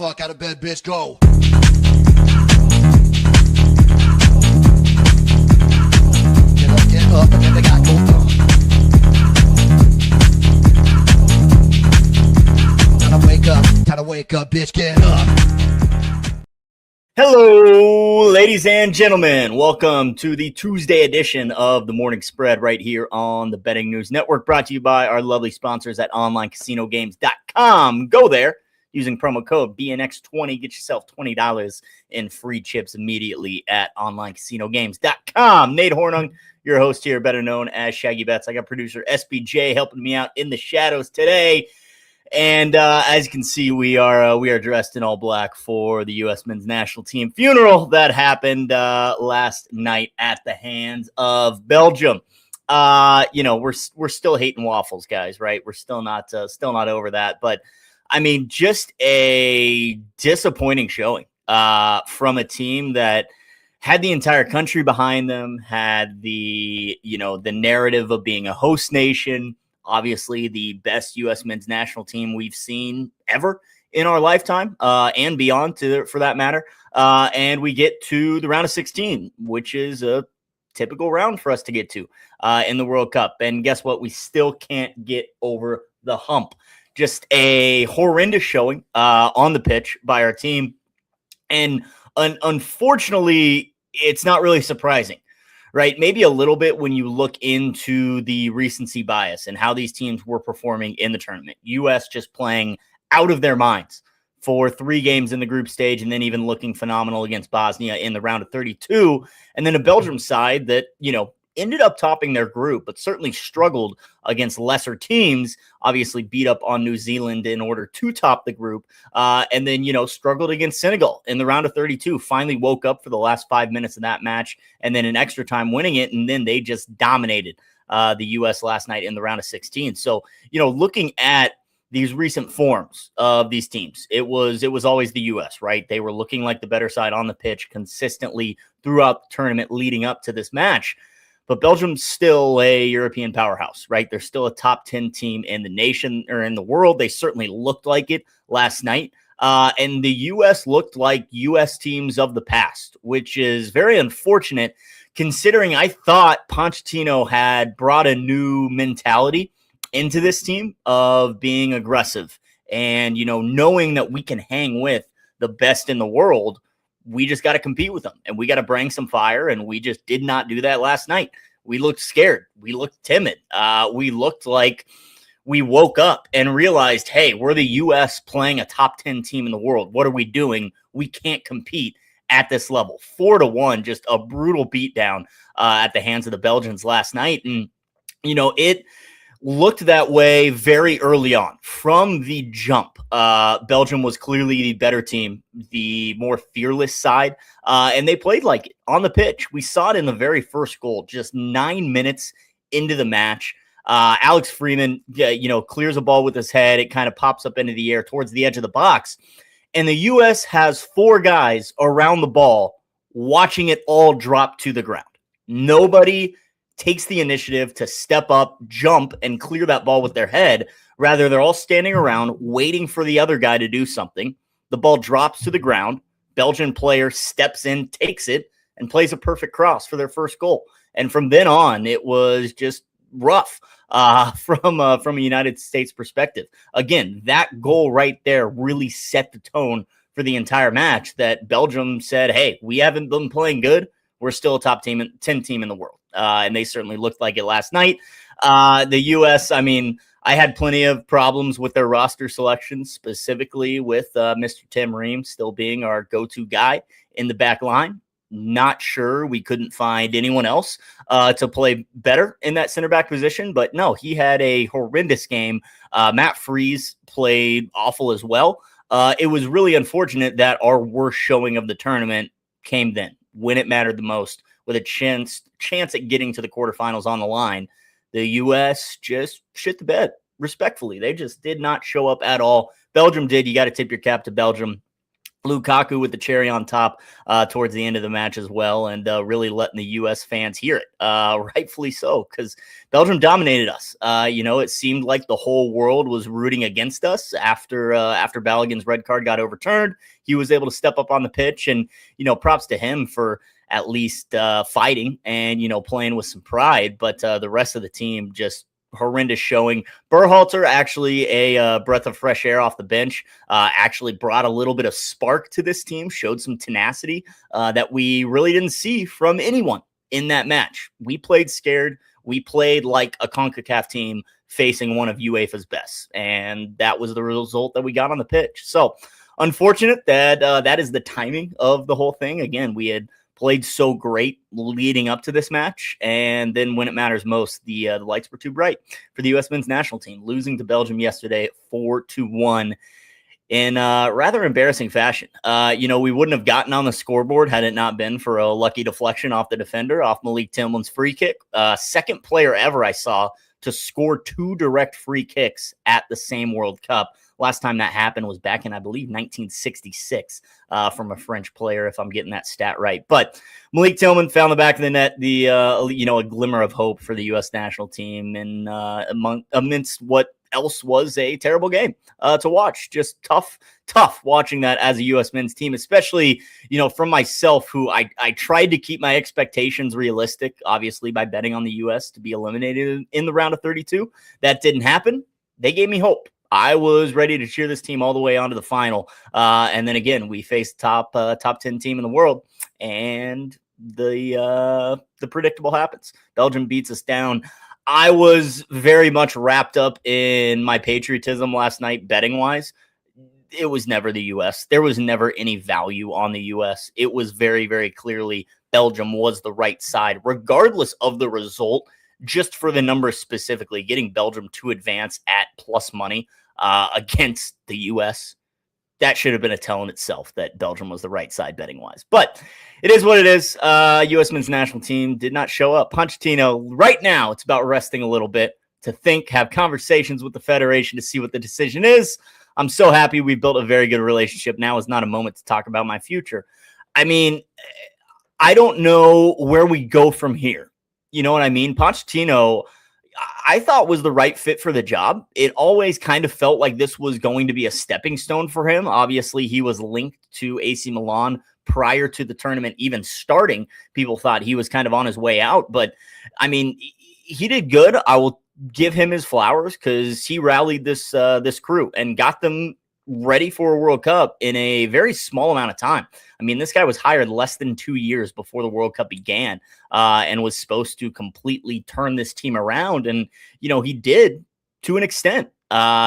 fuck out of bed, bitch, go. Get up, and then they got go. Time to wake up, bitch, get up. Hello, ladies and gentlemen. Welcome to the Tuesday edition of the Morning Spread right here on the Betting News Network, brought to you by our lovely sponsors at onlinecasinogames.com. Go there using promo code BNX20. Get yourself $20 in free chips immediately at onlinecasinogames.com. Nate Hornung, your host here, better known as Shaggy Bets. I got producer SBJ helping me out in the shadows today. And as you can see, we are dressed in all black for the U.S. men's national team funeral that happened last night at the hands of Belgium. We're still hating waffles, guys, right? We're still not over that. But I mean, just a disappointing showing from a team that had the entire country behind them, had the narrative of being a host nation. Obviously, the best U.S. men's national team we've seen ever in our lifetime and beyond, for that matter. And we get to the round of 16, which is a typical round for us to get to in the World Cup. And guess what? We still can't get over the hump. Just a horrendous showing on the pitch by our team. And unfortunately, it's not really surprising. Right, maybe a little bit when you look into the recency bias and how these teams were performing in the tournament. U.S. just playing out of their minds for 3 games in the group stage and then even looking phenomenal against Bosnia in the round of 32. And then a Belgium side that, ended up topping their group, but certainly struggled against lesser teams, obviously beat up on New Zealand in order to top the group, and then, struggled against Senegal in the round of 32, finally woke up for the last 5 minutes of that match, and then in extra time winning it, and then they just dominated the U.S. last night in the round of 16. So, looking at these recent forms of these teams, it was always the U.S., right? They were looking like the better side on the pitch consistently throughout the tournament leading up to this match. But Belgium's still a European powerhouse, right? They're still a top 10 team in the nation or in the world. They certainly looked like it last night. And the U.S. looked like U.S. teams of the past, which is very unfortunate considering I thought Pochettino had brought a new mentality into this team of being aggressive and, knowing that we can hang with the best in the world. We just got to compete with them and we got to bring some fire. And we just did not do that last night. We looked scared. We looked timid. We looked like we woke up and realized, hey, we're the U.S. playing a top 10 team in the world. What are we doing? We can't compete at this level. 4-1, just a brutal beatdown at the hands of the Belgians last night. And, it looked that way very early on. From the jump, Belgium was clearly the better team, the more fearless side, and they played like it on the pitch. We saw it in the very first goal, just 9 minutes into the match. Alex Freeman, clears a ball with his head. It kind of pops up into the air towards the edge of the box, and the U.S. has 4 guys around the ball watching it all drop to the ground. Nobody takes the initiative to step up, jump, and clear that ball with their head. Rather, they're all standing around waiting for the other guy to do something. The ball drops to the ground. Belgian player steps in, takes it, and plays a perfect cross for their first goal. And from then on, it was just rough from a United States perspective. Again, that goal right there really set the tone for the entire match that Belgium said, hey, we haven't been playing good. We're still a top 10 team in the world. And they certainly looked like it last night. The U.S., I mean, I had plenty of problems with their roster selection, specifically with Mr. Tim Ream still being our go-to guy in the back line. Not sure we couldn't find anyone else to play better in that center back position. But no, he had a horrendous game. Matt Freese played awful as well. It was really unfortunate that our worst showing of the tournament came then, when it mattered the most, with a chance at getting to the quarterfinals on the line. The U.S. just shit the bed, respectfully. They just did not show up at all. Belgium did. You got to tip your cap to Belgium. Lukaku with the cherry on top towards the end of the match as well, and really letting the U.S. fans hear it, rightfully so, because Belgium dominated us. It seemed like the whole world was rooting against us after Balogun's red card got overturned. He was able to step up on the pitch, and props to him for at least fighting and playing with some pride. But the rest of the team just horrendous showing. Berhalter, actually a breath of fresh air off the bench, actually brought a little bit of spark to this team, showed some tenacity that we really didn't see from anyone in that match. We played scared. We played like a CONCACAF team facing one of UEFA's best, and that was the result that we got on the pitch. So unfortunate that that is the timing of the whole thing. Again, we had played so great leading up to this match, and then when it matters most, the lights were too bright for the U.S. men's national team, losing to Belgium yesterday 4-1 in rather embarrassing fashion. We wouldn't have gotten on the scoreboard had it not been for a lucky deflection off the defender, off Malik Tillman's free kick. Second player ever I saw to score 2 direct free kicks at the same World Cup. Last time that happened was back in, I believe, 1966 from a French player, if I'm getting that stat right. But Malik Tillman found the back of the net, a glimmer of hope for the U.S. national team, and amidst what else was a terrible game to watch. Just tough watching that as a U.S. men's team, especially, from myself, who I tried to keep my expectations realistic, obviously, by betting on the U.S. to be eliminated in the round of 32. That didn't happen. They gave me hope. I was ready to cheer this team all the way on to the final. And then again, we faced top 10 team in the world, and the predictable happens. Belgium beats us down. I was very much wrapped up in my patriotism last night, betting wise. It was never the U.S. There was never any value on the U.S. It was very, very clearly Belgium was the right side, regardless of the result. Just for the numbers specifically, getting Belgium to advance at plus money against the U.S., that should have been a tell in itself that Belgium was the right side betting-wise. But it is what it is. U.S. men's national team did not show up. Pochettino, right now, it's about resting a little bit to think, have conversations with the federation to see what the decision is. I'm so happy we built a very good relationship. Now is not a moment to talk about my future. I mean, I don't know where we go from here. You know what I mean? Pochettino, I thought, was the right fit for the job. It always kind of felt like this was going to be a stepping stone for him. Obviously, he was linked to AC Milan prior to the tournament even starting. People thought he was kind of on his way out. But, I mean, he did good. I will give him his flowers because he rallied this crew and got them ready for a World Cup in a very small amount of time. I mean, this guy was hired less than 2 years before the World Cup began and was supposed to completely turn this team around. And, he did to an extent.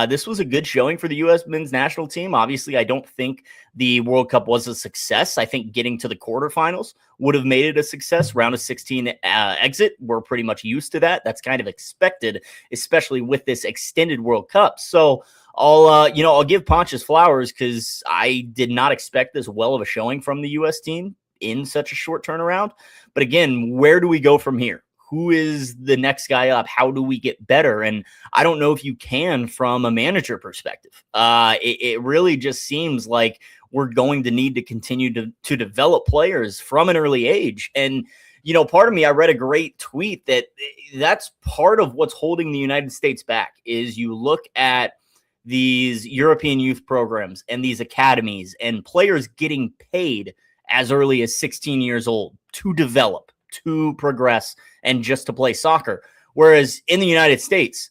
This was a good showing for the U.S. men's national team. Obviously, I don't think the World Cup was a success. I think getting to the quarterfinals would have made it a success. Round of 16 exit, we're pretty much used to that. That's kind of expected, especially with this extended World Cup. So I'll give Ponch his flowers because I did not expect this well of a showing from the U.S. team in such a short turnaround. But again, where do we go from here? Who is the next guy up? How do we get better? And I don't know if you can from a manager perspective. It really just seems like we're going to need to continue to develop players from an early age. And, part of me, I read a great tweet that's part of what's holding the United States back is you look at these European youth programs and these academies and players getting paid as early as 16 years old to develop, to progress, and just to play soccer. Whereas in the United States,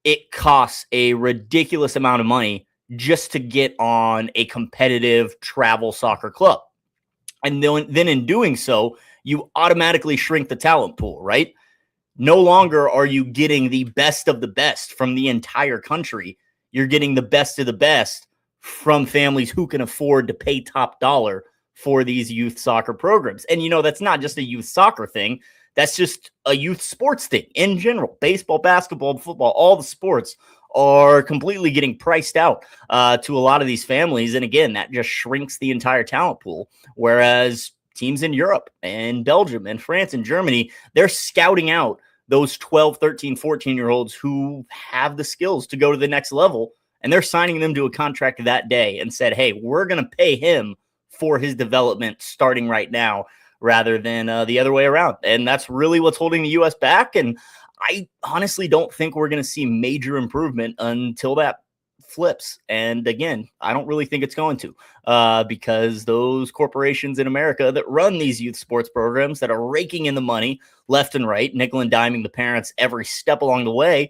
it costs a ridiculous amount of money just to get on a competitive travel soccer club. And then in doing so, you automatically shrink the talent pool, right? No longer are you getting the best of the best from the entire country. You're getting the best of the best from families who can afford to pay top dollar for these youth soccer programs. And, that's not just a youth soccer thing. That's just a youth sports thing in general. Baseball, basketball, football, all the sports are completely getting priced out to a lot of these families. And again, that just shrinks the entire talent pool. Whereas teams in Europe and Belgium and France and Germany, they're scouting out those 12, 13, 14-year-olds who have the skills to go to the next level and they're signing them to a contract that day and said, hey, we're going to pay him for his development starting right now rather than the other way around. And that's really what's holding the U.S. back. And I honestly don't think we're going to see major improvement until that flips. And again, I don't really think it's going to because those corporations in America that run these youth sports programs that are raking in the money left and right, nickel and diming the parents every step along the way,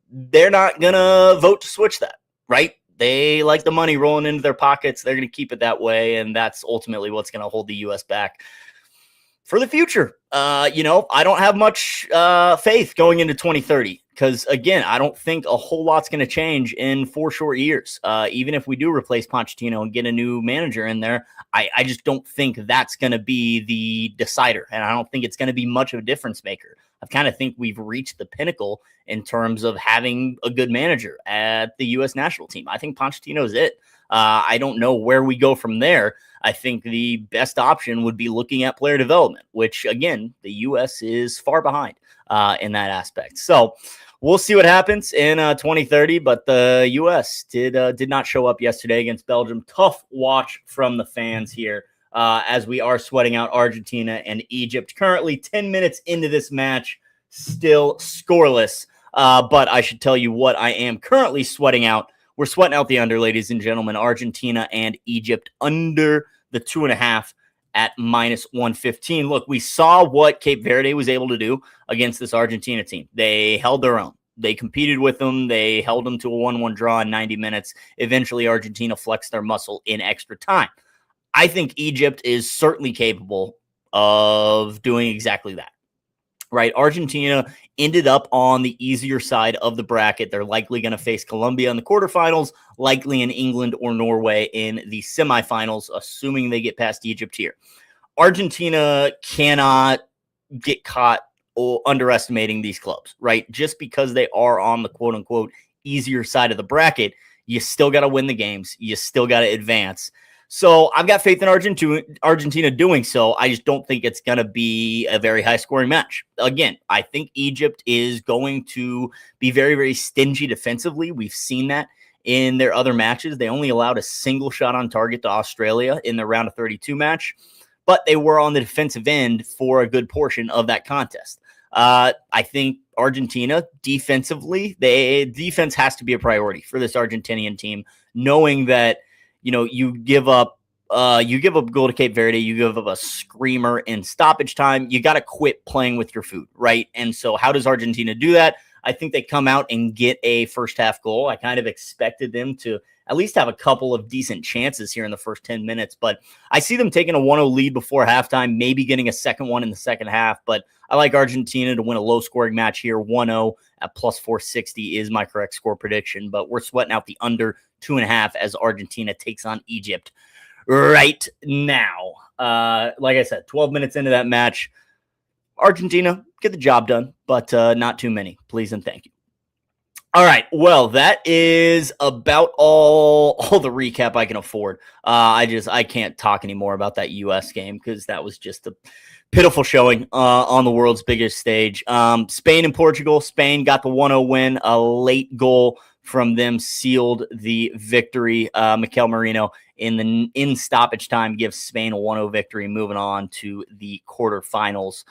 they're not going to vote to switch that, right? They like the money rolling into their pockets. They're going to keep it that way. And that's ultimately what's going to hold the U.S. back for the future. I don't have much faith going into 2030 because, again, I don't think a whole lot's going to change in 4 short years. Even if we do replace Pochettino and get a new manager in there, I just don't think that's going to be the decider. And I don't think it's going to be much of a difference maker. I kind of think we've reached the pinnacle in terms of having a good manager at the U.S. national team. I think Pochettino is it. I don't know where we go from there. I think the best option would be looking at player development, which, again, the U.S. is far behind in that aspect. So we'll see what happens in 2030, but the U.S. did not show up yesterday against Belgium. Tough watch from the fans here as we are sweating out Argentina and Egypt. Currently 10 minutes into this match, still scoreless. But I should tell you what I am currently sweating out. We're sweating out the under, ladies and gentlemen. Argentina and Egypt under the 2.5 at -115. Look, we saw what Cape Verde was able to do against this Argentina team. They held their own. They competed with them. They held them to a 1-1 draw in 90 minutes. Eventually, Argentina flexed their muscle in extra time. I think Egypt is certainly capable of doing exactly that. Right? Argentina ended up on the easier side of the bracket. They're likely going to face Colombia in the quarterfinals, likely in England or Norway in the semifinals, assuming they get past Egypt here. Argentina cannot get caught underestimating these clubs, right? Just because they are on the quote unquote easier side of the bracket, you still got to win the games. You still got to advance. So I've got faith in Argentina doing so. I just don't think it's going to be a very high-scoring match. Again, I think Egypt is going to be very, very stingy defensively. We've seen that in their other matches. They only allowed a single shot on target to Australia in the round of 32 match, but they were on the defensive end for a good portion of that contest. I think Argentina defensively, defense has to be a priority for this Argentinian team, knowing that you give up a goal to Cape Verde, you give up a screamer in stoppage time. You got to quit playing with your food, right? And so how does Argentina do that? I think they come out and get a first half goal. I kind of expected them to at least have a couple of decent chances here in the first 10 minutes, but I see them taking a 1-0 lead before halftime, maybe getting a second one in the second half, but I like Argentina to win a low-scoring match here. 1-0 at +460 is my correct score prediction, but we're sweating out the under 2.5 as Argentina takes on Egypt right now. Like I said, 12 minutes into that match, Argentina, get the job done, but not too many. Please and thank you. All right. Well, that is about all the recap I can afford. I can't talk anymore about that U.S. game because that was just a pitiful showing on the world's biggest stage. Spain and Portugal. Spain got the 1-0 win. A late goal from them sealed the victory. Mikel Merino in stoppage time gives Spain a 1-0 victory, moving on to the quarterfinals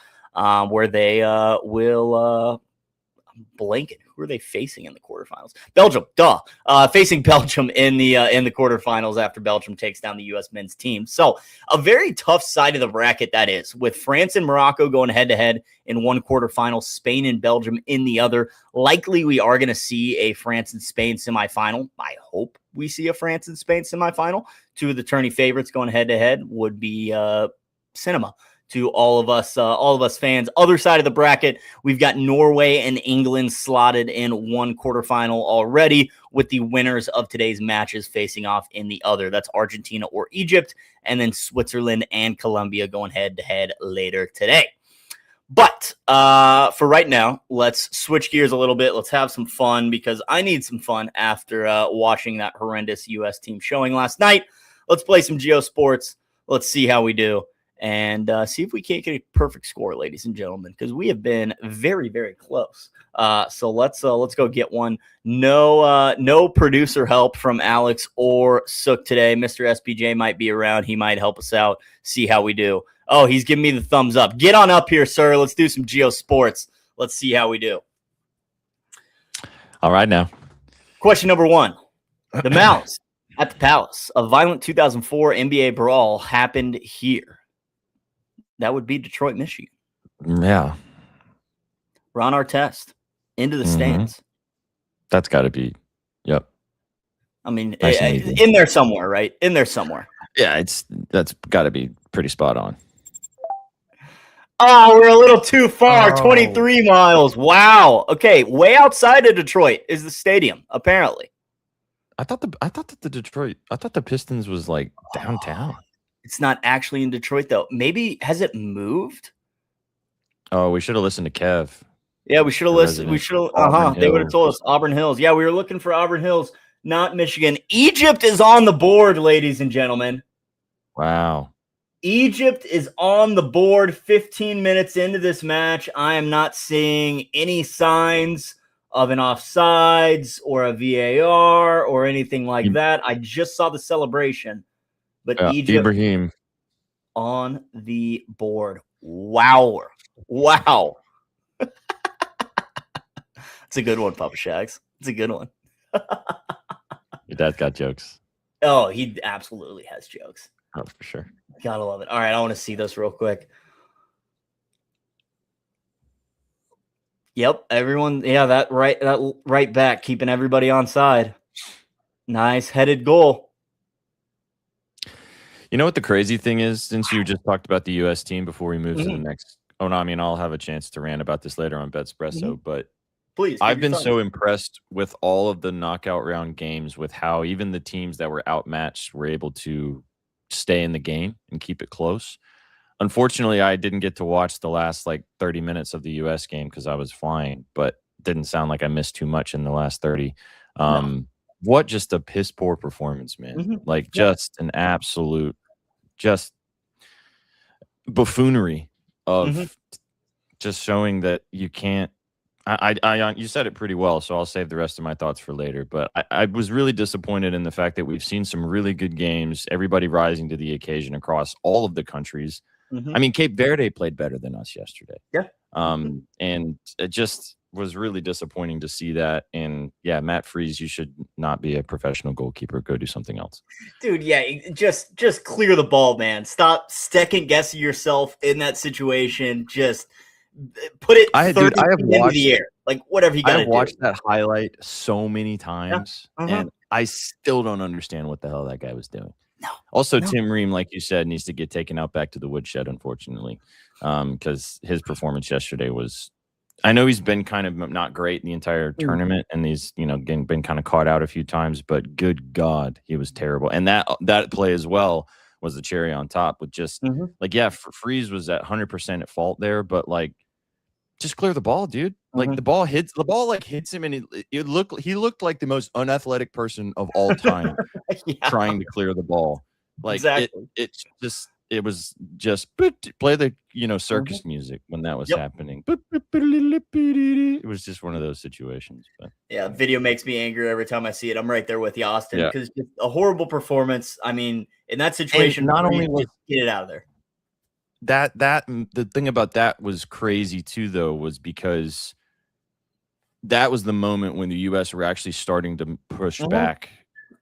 where they will blanket. Who are they facing in the quarterfinals? Belgium, facing Belgium in the quarterfinals after Belgium takes down the U.S. men's team. So a very tough side of the bracket that is, with France and Morocco going head-to-head in one quarterfinal, Spain and Belgium in the other. Likely we are going to see a France and Spain semifinal. I hope we see a France and Spain semifinal. Two of the tourney favorites going head-to-head would be cinema to all of us fans. Other side of the bracket, we've got Norway and England slotted in one quarterfinal already, with the winners of today's matches facing off in the other. That's Argentina or Egypt, and then Switzerland and Colombia going head-to-head later today. But for right now, let's switch gears a little bit. Let's have some fun, because I need some fun after watching that horrendous U.S. team showing last night. Let's play some Geo Sports. Let's see how we do. and see if we can't get a perfect score, ladies and gentlemen, because we have been very, very close. So let's go get one. No producer help from Alex or Sook today. Mr. SPJ might be around. He might help us out. See how we do. Oh, he's giving me the thumbs up. Get on up here, sir. Let's do some Geo Sports. Let's see how we do. All right, now. Question number 1. The Mounds at the Palace. A violent 2004 NBA brawl happened here. That would be Detroit, Michigan. Yeah. Ron Artest into the stands. That's got to be, yep. I mean, Nice in there somewhere, right? In there somewhere. Yeah, that's got to be pretty spot on. Oh, we're a little too far. 23 miles. Wow. Okay, way outside of Detroit is the stadium, apparently. I thought the Pistons was like downtown. It's not actually in Detroit, though. Maybe, has it moved? Oh, we should have listened to Kev. Yeah, we should have listened. We should have. They would have told us Auburn Hills. Yeah, we were looking for Auburn Hills, not Michigan. Egypt is on the board, ladies and gentlemen. Wow. Egypt is on the board 15 minutes into this match. I am not seeing any signs of an offsides or a VAR or anything like that. I just saw the celebration, but Egypt Ibrahim on the board. Wow. It's a good one, Papa Shags. It's a good one. Your dad's got jokes. Oh, he absolutely has jokes. Oh, for sure. Gotta love it. All right, I want to see this real quick. Yep, everyone. Yeah, that right back, keeping everybody on side. Nice headed goal. You know what the crazy thing is? Since you just talked about the U.S. team before we move to the next. Oh no, I mean I'll have a chance to rant about this later on Betspresso, but please. I've been so impressed with all of the knockout round games with how even the teams that were outmatched were able to stay in the game and keep it close. Unfortunately, I didn't get to watch the last like 30 minutes of the U.S. game because I was flying, but didn't sound like I missed too much in the last 30. What just a piss poor performance, man. Like just an absolute just buffoonery of just showing that you can't. You said it pretty well, so I'll save the rest of my thoughts for later. But I was really disappointed in the fact that we've seen some really good games, everybody rising to the occasion across all of the countries. I mean, Cape Verde played better than us yesterday. Yeah. And it just was really disappointing to see that. And yeah, Matt Freese, you should not be a professional goalkeeper. Go do something else. Dude, yeah, just clear the ball, man. Stop second guessing yourself in that situation. Just put it 30 feet into the air. Like whatever you got to do. I've watched that highlight so many times, and I still don't understand what the hell that guy was doing. Also, Tim Ream, like you said, needs to get taken out back to the woodshed, unfortunately, because his performance yesterday was. I know he's been kind of not great in the entire tournament, and he's been kind of caught out a few times. But good God, he was terrible. And that play as well was the cherry on top. With just Freeze was at 100% at fault there, but like, just clear the ball, dude. Like the ball hits him, and he looked like the most unathletic person of all time trying to clear the ball. Like exactly. It was just play the circus music when that was happening. It was just one of those situations. But yeah, video makes me angry every time I see it. I'm right there with you, Austin, because a horrible performance. I mean, in that situation, not only was get it out of there. That the thing about that was crazy too, though, was because that was the moment when the U.S. were actually starting to push back,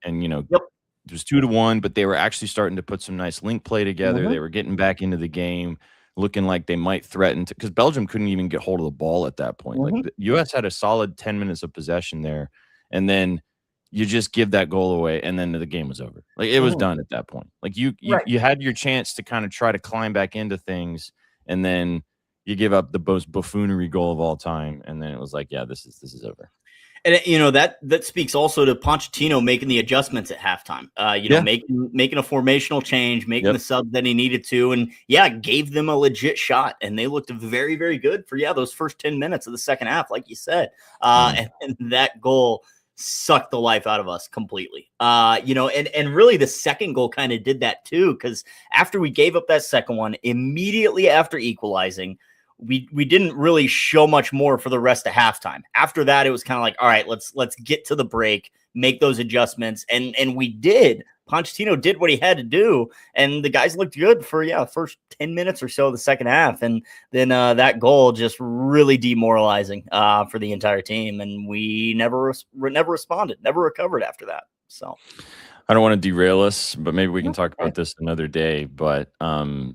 and it was 2-1, but they were actually starting to put some nice link play together. They were getting back into the game, looking like they might threaten to, because Belgium couldn't even get hold of the ball at that point. Like the U.S. had a solid 10 minutes of possession there, and then you just give that goal away, and then the game was over. Like it was done at that point. Like you had your chance to kind of try to climb back into things, and then you give up the most buffoonery goal of all time, and then it was like, yeah, this is over. And that speaks also to Pochettino making the adjustments at halftime. Making a formational change, making the sub that he needed to, and gave them a legit shot. And they looked very, very good for those first 10 minutes of the second half, like you said. And that goal sucked the life out of us completely. And really the second goal kind of did that too, because after we gave up that second one, immediately after equalizing, we didn't really show much more for the rest of halftime. After that, it was kind of like, all right, let's get to the break, make those adjustments, and we did. Pochettino did what he had to do, and the guys looked good for the first 10 minutes or so of the second half, and then that goal just really demoralizing for the entire team, and we never responded, never recovered after that. So I don't want to derail us, but maybe we can talk about this another day. But do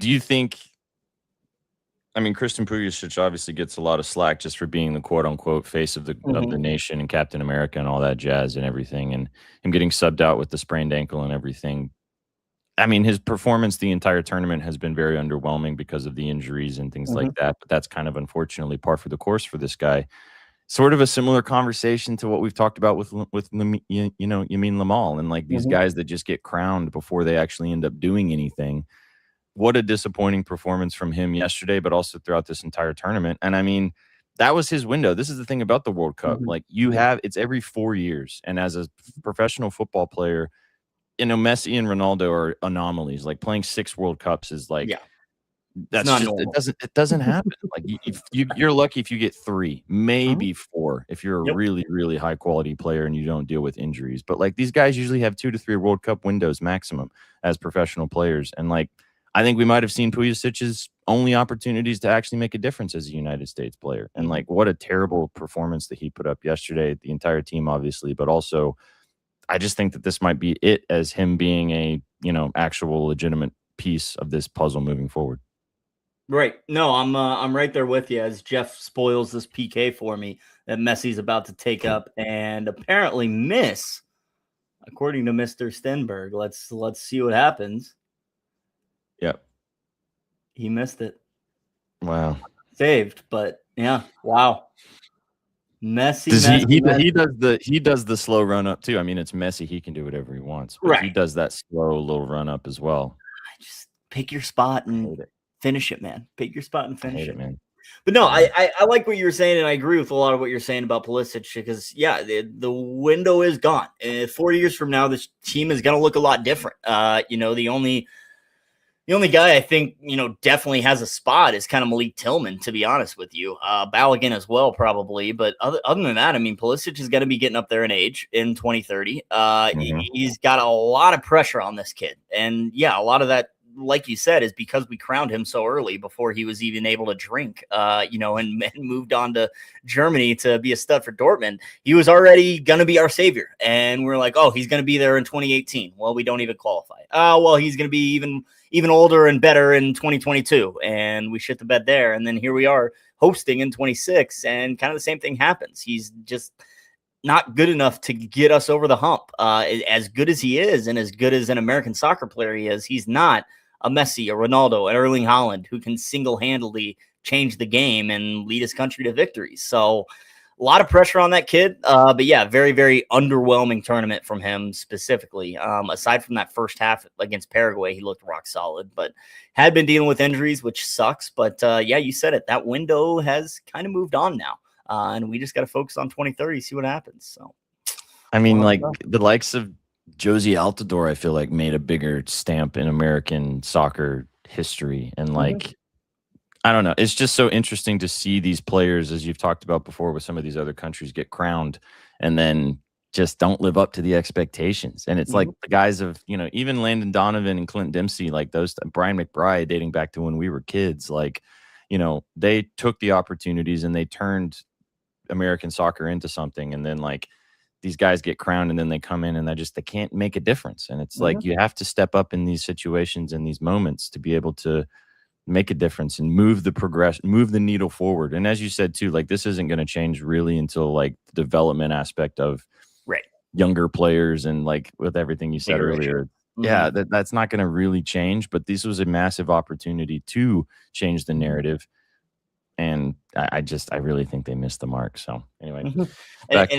you think? I mean, Christian Pulisic obviously gets a lot of slack just for being the quote unquote face of the nation and Captain America and all that jazz and everything, and him getting subbed out with the sprained ankle and everything. I mean, his performance the entire tournament has been very underwhelming because of the injuries and things like that. But that's kind of unfortunately par for the course for this guy. Sort of a similar conversation to what we've talked about with Lamine Lamal and like these guys that just get crowned before they actually end up doing anything. What a disappointing performance from him yesterday, but also throughout this entire tournament. And I mean, that was his window. This is the thing about the World Cup. Like it's every 4 years. And as a professional football player, Messi and Ronaldo are anomalies. Like playing 6 World Cups is like, that's not just, normal. it doesn't happen. Like you're lucky if you get 3, maybe 4, if you're a really, really high quality player and you don't deal with injuries. But like these guys usually have 2 to 3 World Cup windows maximum as professional players. And like, I think we might have seen Pulisic's only opportunities to actually make a difference as a United States player. And like, what a terrible performance that he put up yesterday, the entire team, obviously, but also I just think that this might be it as him being a, actual legitimate piece of this puzzle moving forward. Right. No, I'm right there with you as Jeff spoils this PK for me that Messi's about to take up and apparently miss, according to Mr. Stenberg. Let's see what happens. Yep. He missed it. Wow. Saved, but yeah. Wow. Messi. He does the slow run up too. I mean, it's Messi. He can do whatever he wants, but right. He does that slow little run up as well. Just pick your spot and finish it, man. Pick your spot and finish it, man. But no, I like what you're saying, and I agree with a lot of what you're saying about Pulisic because, the window is gone. 4 years from now, this team is going to look a lot different. The only guy I think, definitely has a spot is kind of Malik Tillman, to be honest with you. Balogun as well, probably. But other than that, I mean, Pulisic is going to be getting up there in age in 2030. He's got a lot of pressure on this kid. And, a lot of that, like you said, is because we crowned him so early before he was even able to drink, and moved on to Germany to be a stud for Dortmund. He was already going to be our savior. And we're like, oh, he's going to be there in 2018. Well, we don't even qualify. Well, he's going to be even older and better in 2022. And we shit the bed there. And then here we are hosting in 26. And kind of the same thing happens. He's just not good enough to get us over the hump. As good as he is and as good as an American soccer player he is, he's not a Messi, a Ronaldo, an Erling Haaland who can single-handedly change the game and lead his country to victory. So a lot of pressure on that kid. But very, very underwhelming tournament from him specifically. Aside from that first half against Paraguay, he looked rock solid, but had been dealing with injuries, which sucks. But you said it. That window has kind of moved on now. And we just got to focus on 2030, see what happens. So, I mean, the likes of Josie Altidore, I feel like made a bigger stamp in American soccer history. And I don't know. It's just so interesting to see these players, as you've talked about before with some of these other countries, get crowned and then just don't live up to the expectations. And it's like the guys of, even Landon Donovan and Clint Dempsey, like those, Brian McBride dating back to when we were kids, they took the opportunities and they turned American soccer into something. And then these guys get crowned and then they come in and they can't make a difference. And it's like, you have to step up in these situations and these moments to be able to make a difference and move the needle forward. And as you said too, this isn't going to change really until the development aspect of younger players. And with everything you said earlier, that's not going to really change, but this was a massive opportunity to change the narrative. And I really think they missed the mark. So anyway, back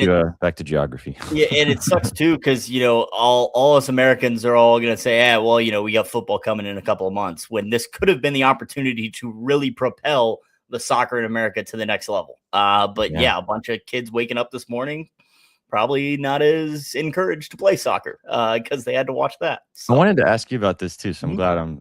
to geography. And it sucks too because all us Americans are all going to say, we got football coming in a couple of months, when this could have been the opportunity to really propel the soccer in America to the next level. But a bunch of kids waking up this morning, probably not as encouraged to play soccer because they had to watch that. So. I wanted to ask you about this too, so I'm Mhm. glad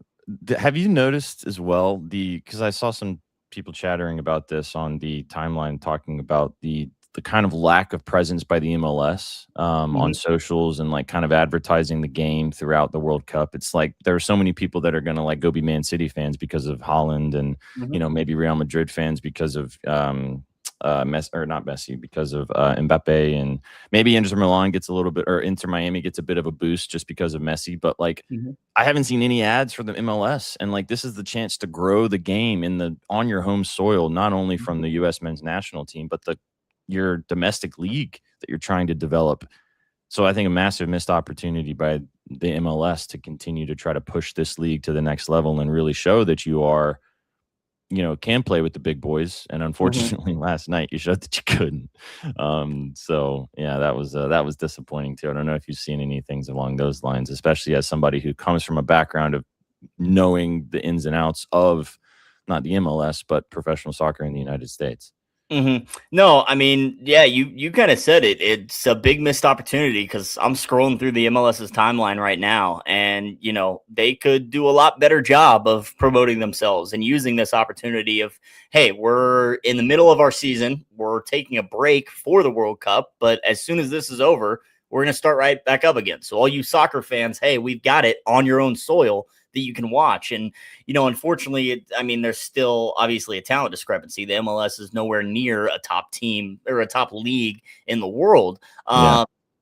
have you noticed as well because I saw some people chattering about this on the timeline, talking about the kind of lack of presence by the MLS on socials and like kind of advertising the game throughout the World Cup. It's like there are so many people that are going to like go be Man City fans because of Holland, and maybe Real Madrid fans because of not Messi, because of Mbappe, and maybe Inter Milan gets a little bit, or Inter Miami gets a bit of a boost just because of Messi. But like, I haven't seen any ads for the MLS, and like this is the chance to grow the game on your home soil, not only from the U.S. men's national team, but your domestic league that you're trying to develop. So I think a massive missed opportunity by the MLS to continue to try to push this league to the next level and really show that you are, can play with the big boys. And unfortunately, last night you showed that you couldn't. So yeah, that was disappointing too. I don't know if you've seen any things along those lines, especially as somebody who comes from a background of knowing the ins and outs of not the MLS, but professional soccer in the United States. No, I mean, yeah, you kind of said it. It's a big missed opportunity because I'm scrolling through the MLS's timeline right now, and they could do a lot better job of promoting themselves and using this opportunity of, hey, we're in the middle of our season, we're taking a break for the World Cup, but as soon as this is over, we're going to start right back up again. So all you soccer fans, hey, we've got it on your own soil that you can watch. And, unfortunately, there's still obviously a talent discrepancy. The MLS is nowhere near a top team or a top league in the world.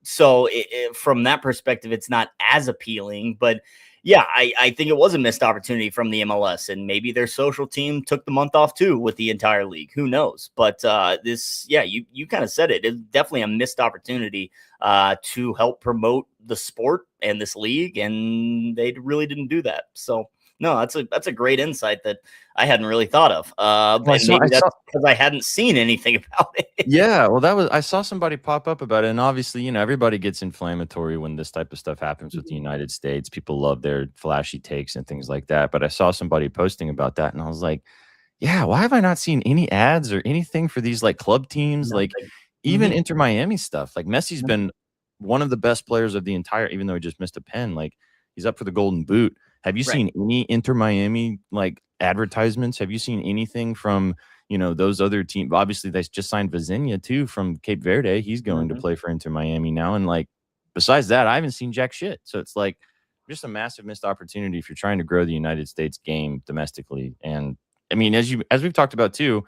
So from that perspective, it's not as appealing. But yeah, I think it was a missed opportunity from the MLS, and maybe their social team took the month off too with the entire league. Who knows? But you kind of said it. It's definitely a missed opportunity to help promote the sport and this league, and they really didn't do that. So no, that's a great insight that I hadn't really thought of. And maybe that's because I hadn't seen anything about it. Yeah, well, I saw somebody pop up about it, and obviously, everybody gets inflammatory when this type of stuff happens with the United States. People love their flashy takes and things like that. But I saw somebody posting about that, and I was like, yeah, why have I not seen any ads or anything for these like club teams, like even Inter Miami stuff? Like Messi's been one of the best players of the entire, even though he just missed a pen, like he's up for the Golden Boot. Have you seen any Inter Miami like advertisements? Have you seen anything from those other teams? Obviously, they just signed Vizinha too from Cape Verde. He's going to play for Inter Miami now. And like besides that, I haven't seen jack shit. So it's like just a massive missed opportunity if you're trying to grow the United States game domestically. And I mean, as we've talked about too,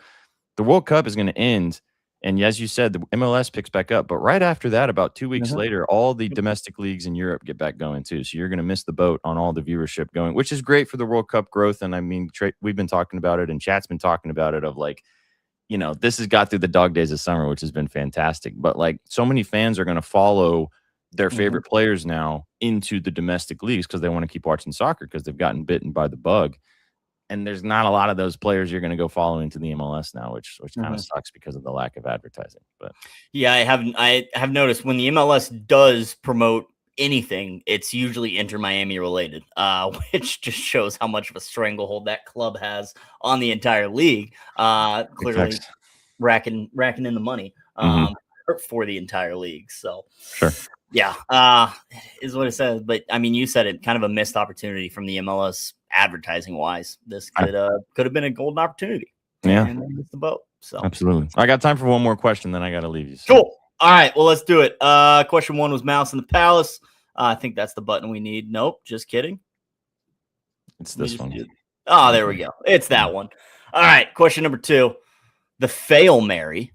the World Cup is going to end. And as you said, the MLS picks back up. But right after that, about 2 weeks later, all the domestic leagues in Europe get back going too. So you're going to miss the boat on all the viewership going, which is great for the World Cup growth. And I mean, we've been talking about it, and chat's been talking about it, of like, this has got through the dog days of summer, which has been fantastic. But like so many fans are going to follow their favorite players now into the domestic leagues because they want to keep watching soccer because they've gotten bitten by the bug. And there's not a lot of those players you're going to go follow into the MLS now, which kind of sucks because of the lack of advertising. But yeah, I have noticed when the MLS does promote anything, it's usually Inter Miami related, which just shows how much of a stranglehold that club has on the entire league. Clearly racking in the money for the entire league. So sure. Yeah, is what it says. But I mean, you said it, kind of a missed opportunity from the MLS advertising wise. This could have been a golden opportunity. Yeah, and missed the boat. So absolutely. I got time for one more question, then I got to leave you. So. Cool. All right. Well, let's do it. Question 1 was Mouse in the Palace. I think that's the button we need. Nope. Just kidding. It's this one. Oh, there we go. It's that one. All right. Question number 2. The Fail Mary,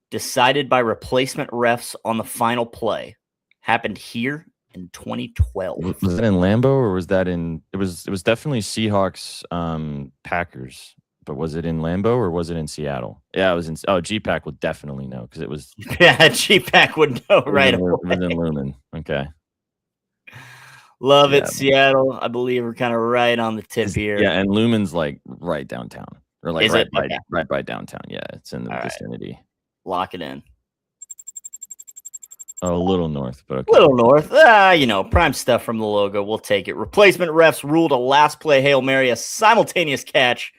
decided by replacement refs on the final play, happened here in 2012. Was that in Lambeau, or was that in? It was definitely Seahawks, Packers. But was it in Lambeau or was it in Seattle? Yeah, it was in. Oh, GPAC would definitely know because it was. Yeah, GPAC would know right away. It was in Lumen. Okay. Love it, Seattle. I believe we're kind of right on the tip here. Yeah, and Lumen's like right downtown, or like right by downtown. Yeah, it's in the vicinity. Right. Lock it in. Oh, a little north, but okay. Little north. Prime stuff from the logo. We'll take it. Replacement refs ruled a last play Hail Mary a simultaneous catch.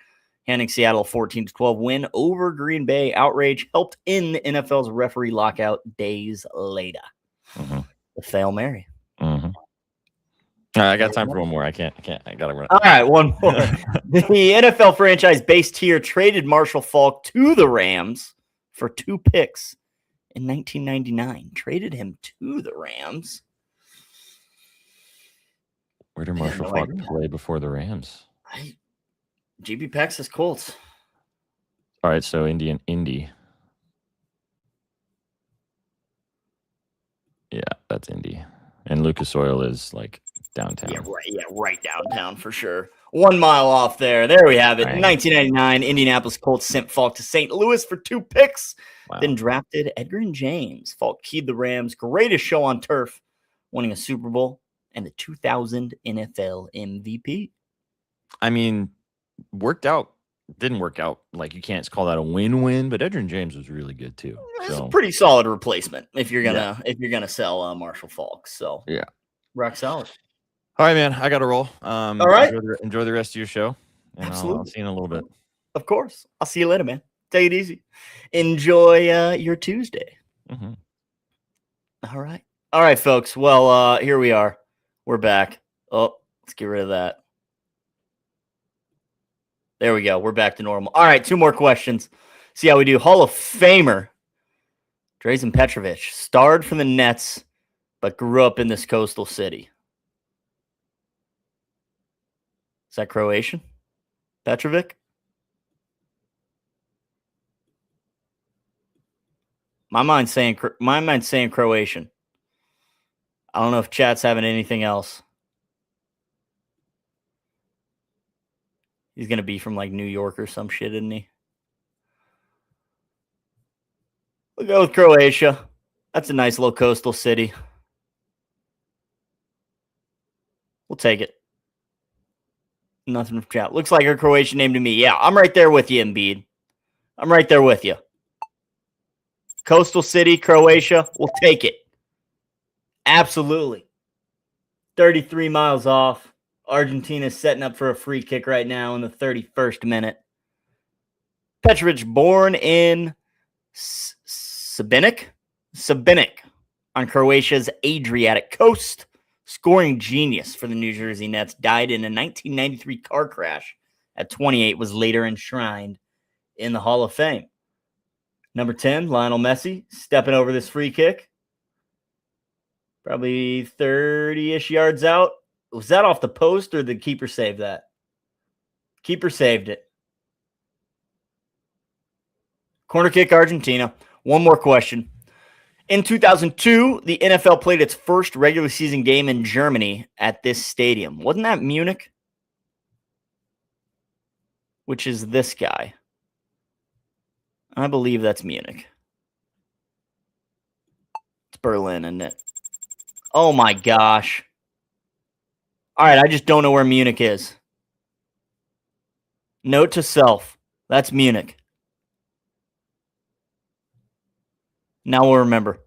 handing Seattle a 14-12 win over Green Bay. Outrage helped in the NFL's referee lockout days later. Mm-hmm. The Fail Mary. Mm-hmm. All right, I got time for one more. I can't. I got to run. All right, one more. The NFL franchise based here traded Marshall Faulk to the Rams for 2 picks in 1999. Traded him to the Rams. Where did Marshall Faulk play before the Rams? GB Texas Colts. All right, so Indy. Yeah, that's Indy. And Lucas Oil is like downtown. Yeah, right downtown for sure. 1 mile off there. There we have it. In 1999, Indianapolis Colts sent Faulk to St. Louis for 2 picks, then drafted Edgerrin James. Faulk keyed the Rams' greatest show on turf, winning a Super Bowl and the 2000 NFL MVP. I mean, didn't work out. Like, you can't call that a win-win, but Edgerrin James was really good too. It's a pretty solid replacement if you're gonna sell Marshall Faulk. So yeah, rock solid. All right, man. I got to roll. All right. Enjoy the rest of your show. And Absolutely. I'll see you in a little bit. Of course. I'll see you later, man. Take it easy. Enjoy your Tuesday. Mm-hmm. All right. All right, folks. Well, here we are. We're back. Oh, let's get rid of that. There we go. We're back to normal. All right, 2 more questions. See how we do. Hall of Famer Drazen Petrovic starred for the Nets, but grew up in this coastal city. Is that Croatian? Petrovic? My mind's saying Croatian. I don't know if chat's having anything else. He's going to be from like New York or some shit, isn't he? We'll go with Croatia. That's a nice little coastal city. We'll take it. Nothing from chat. Looks like a Croatian name to me. Yeah, I'm right there with you, Embiid. I'm right there with you. Coastal city, Croatia. We'll take it. Absolutely. 33 miles off. Argentina's setting up for a free kick right now in the 31st minute. Petrovic, born in Sabinik on Croatia's Adriatic coast. Scoring genius for the New Jersey Nets. Died in a 1993 car crash at 28. Was later enshrined in the Hall of Fame. Number 10, Lionel Messi, stepping over this free kick. Probably 30-ish yards out. Was that off the post or the keeper saved that? Keeper saved it. Corner kick, Argentina. One more question. In 2002, the NFL played its first regular season game in Germany at this stadium. Wasn't that Munich? Which is this guy. I believe that's Munich. It's Berlin, isn't it? Oh my gosh. All right, I just don't know where Munich is. Note to self. That's Munich. Now we'll remember.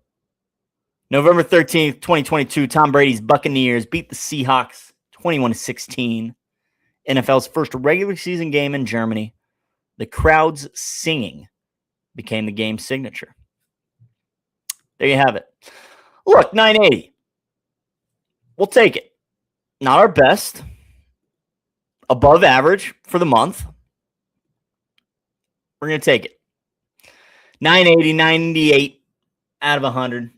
November 13th, 2022, Tom Brady's Buccaneers beat the Seahawks 21-16. NFL's first regular season game in Germany. The crowd's singing became the game's signature. There you have it. Look, 980. We'll take it. Not our best. Above average for the month. We're going to take it. 980, 98 out of 100.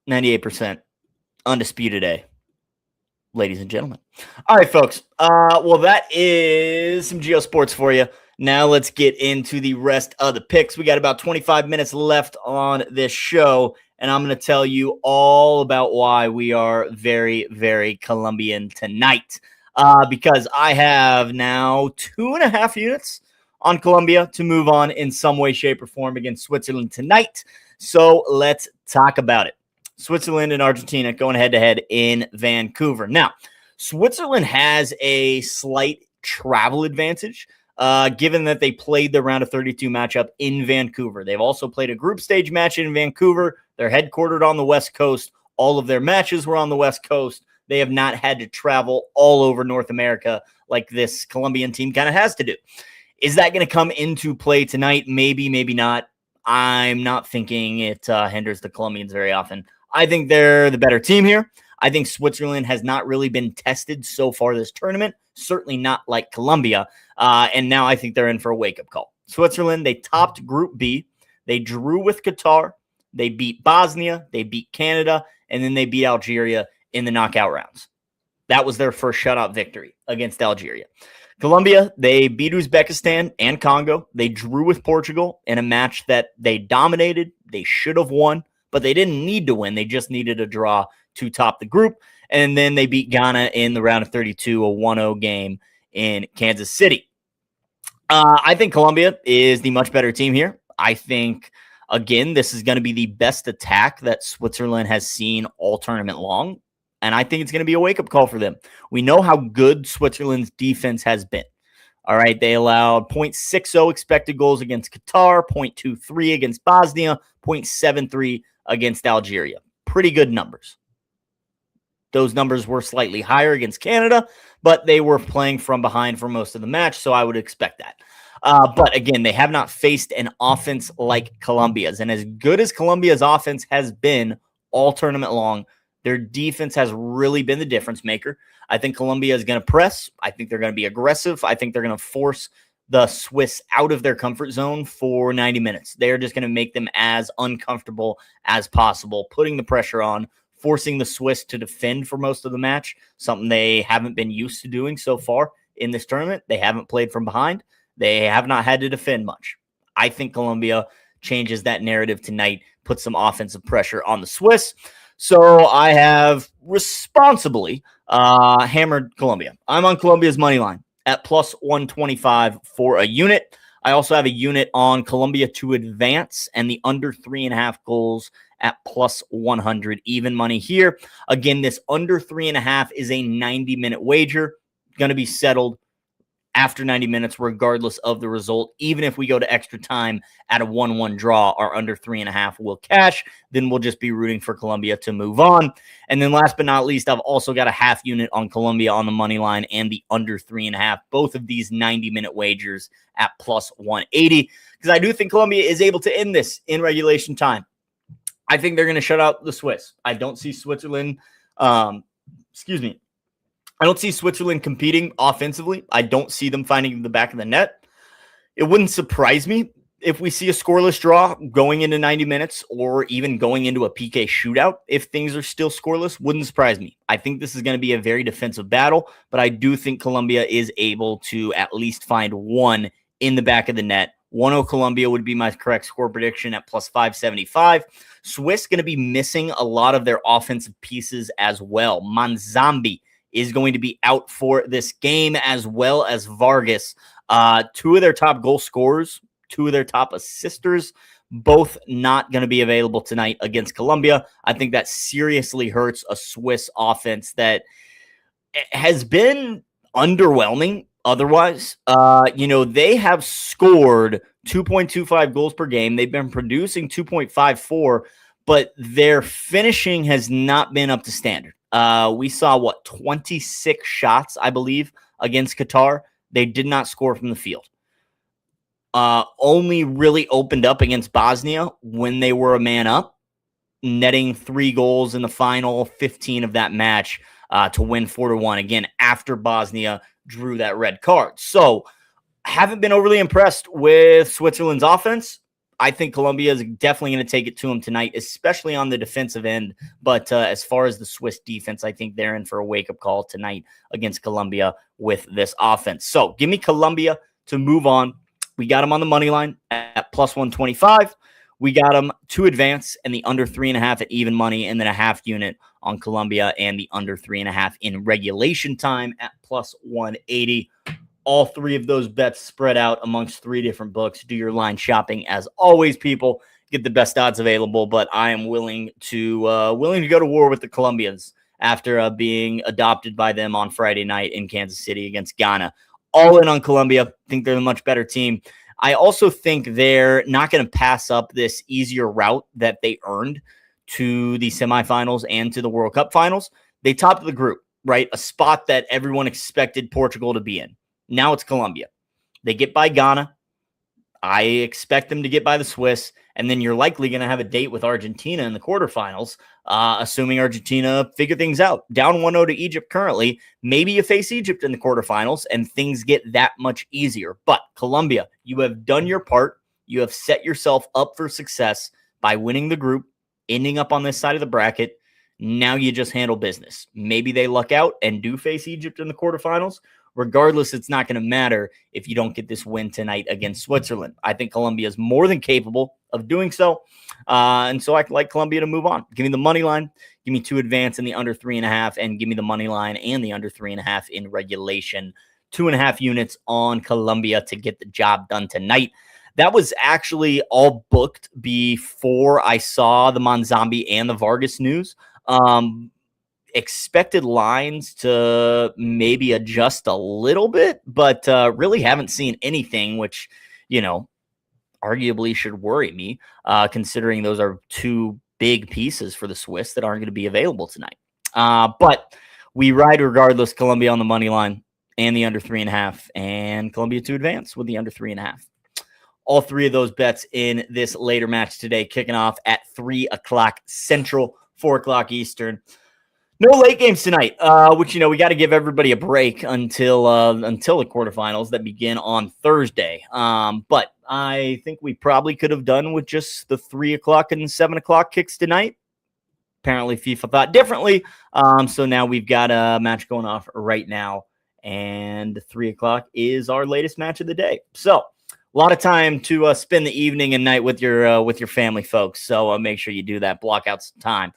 98%. Undisputed A. Ladies and gentlemen. All right, folks. Well, that is some Geosports for you. Now let's get into the rest of the picks. We got about 25 minutes left on this show, and I'm going to tell you all about why we are very, very Colombian tonight. Because I have now 2.5 units on Colombia to move on in some way, shape, or form against Switzerland tonight. So let's talk about it. Switzerland and Argentina going head-to-head in Vancouver. Now, Switzerland has a slight travel advantage, given that they played the round of 32 matchup in Vancouver. They've also played a group stage match in Vancouver. They're headquartered on the West Coast. All of their matches were on the West Coast. They have not had to travel all over North America like this Colombian team kind of has to do. Is that going to come into play tonight? Maybe, maybe not. I'm not thinking it hinders the Colombians very often. I think they're the better team here. I think Switzerland has not really been tested so far this tournament, certainly not like Colombia. And now I think they're in for a wake-up call. Switzerland, they topped Group B. They drew with Qatar. They beat Bosnia. They beat Canada. And then they beat Algeria in the knockout rounds. That was their first shutout victory against Algeria. Colombia, they beat Uzbekistan and Congo. They drew with Portugal in a match that they dominated. They should have won, but they didn't need to win. They just needed a draw to top the group. And then they beat Ghana in the round of 32, a 1-0 game in Kansas City. I think Colombia is the much better team here. I think, again, this is going to be the best attack that Switzerland has seen all tournament long. And I think it's going to be a wake-up call for them. We know how good Switzerland's defense has been. All right, they allowed 0.60 expected goals against Qatar, 0.23 against Bosnia, 0.73 against Algeria. Pretty good numbers. Those numbers were slightly higher against Canada, but they were playing from behind for most of the match, so I would expect that. But again, they have not faced an offense like Colombia's. And as good as Colombia's offense has been all tournament long, their defense has really been the difference maker. I think Colombia is going to press. I think they're going to be aggressive. I think they're going to force the Swiss out of their comfort zone for 90 minutes. They're just going to make them as uncomfortable as possible, putting the pressure on, forcing the Swiss to defend for most of the match, something they haven't been used to doing so far in this tournament. They haven't played from behind. They have not had to defend much. I think Colombia changes that narrative tonight, puts some offensive pressure on the Swiss. So I have responsibly hammered Colombia. I'm on Colombia's money line at plus 125 for a unit. I also have a unit on Colombia to advance and the under 3.5 goals at plus 100. Even money here. Again, this under 3.5 is a 90-minute wager. Going to be settled after 90 minutes, regardless of the result. Even if we go to extra time at a 1-1 draw, our under 3.5 will cash. Then we'll just be rooting for Colombia to move on. And then last but not least, I've also got a half unit on Colombia on the money line and the under 3.5. Both of these 90-minute wagers at plus 180. Because I do think Colombia is able to end this in regulation time. I think they're going to shut out the Swiss. I don't see Switzerland, I don't see Switzerland competing offensively. I don't see them finding the back of the net. It wouldn't surprise me if we see a scoreless draw going into 90 minutes or even going into a PK shootout. If things are still scoreless, wouldn't surprise me. I think this is going to be a very defensive battle, but I do think Colombia is able to at least find one in the back of the net. 1-0 Colombia would be my correct score prediction at plus 575. Swiss going to be missing a lot of their offensive pieces as well. Manzambi is going to be out for this game, as well as Vargas. Two of their top goal scorers, two of their top assisters, both not going to be available tonight against Colombia. I think that seriously hurts a Swiss offense that has been underwhelming otherwise. They have scored 2.25 goals per game. They've been producing 2.54, but their finishing has not been up to standard. We saw 26 shots, I believe, against Qatar. They did not score from the field. Only really opened up against Bosnia when they were a man up, netting 3 goals in the final 15 of that match to win 4-1. Again, after Bosnia drew that red card. So haven't been overly impressed with Switzerland's offense. I think Colombia is definitely going to take it to them tonight, especially on the defensive end. But as far as the Swiss defense, I think they're in for a wake-up call tonight against Colombia with this offense. So give me Colombia to move on. We got them on the money line at plus 125. We got them to advance and the under 3.5 at even money, and then a half unit on Colombia and the under 3.5 in regulation time at plus 180. All 3 of those bets spread out amongst 3 different books. Do your line shopping as always, people. Get the best odds available, but I am willing to go to war with the Colombians after being adopted by them on Friday night in Kansas City against Ghana. All in on Colombia. Think they're a much better team. I also think they're not going to pass up this easier route that they earned to the semifinals and to the World Cup finals. They topped the group, right? A spot that everyone expected Portugal to be in. Now it's Colombia. They get by Ghana. I expect them to get by the Swiss. And then you're likely going to have a date with Argentina in the quarterfinals, assuming Argentina figure things out. Down 1-0 to Egypt currently. Maybe you face Egypt in the quarterfinals and things get that much easier. But Colombia, you have done your part. You have set yourself up for success by winning the group, ending up on this side of the bracket. Now you just handle business. Maybe they luck out and do face Egypt in the quarterfinals. Regardless, it's not going to matter if you don't get this win tonight against Switzerland. I think Colombia is more than capable of doing so. And so I like Colombia to move on. Give me the money line. Give me 2 advance in the under 3.5, and give me the money line and the under 3.5 in regulation. 2.5 units on Colombia to get the job done tonight. That was actually all booked before I saw the Monzambi and the Vargas news. Expected lines to maybe adjust a little bit, but really haven't seen anything, which, arguably should worry me, considering those are 2 big pieces for the Swiss that aren't going to be available tonight. But we ride regardless. Colombia on the money line and the under 3.5, and Colombia to advance with the under 3.5. All 3 of those bets in this later match today, kicking off at 3 o'clock Central, 4 o'clock Eastern. No late games tonight, which, we got to give everybody a break until the quarterfinals that begin on Thursday. But I think we probably could have done with just the 3 o'clock and 7 o'clock kicks tonight. Apparently FIFA thought differently. So now we've got a match going off right now, and 3 o'clock is our latest match of the day. So a lot of time to spend the evening and night with your family folks. So make sure you do that. Block out some time.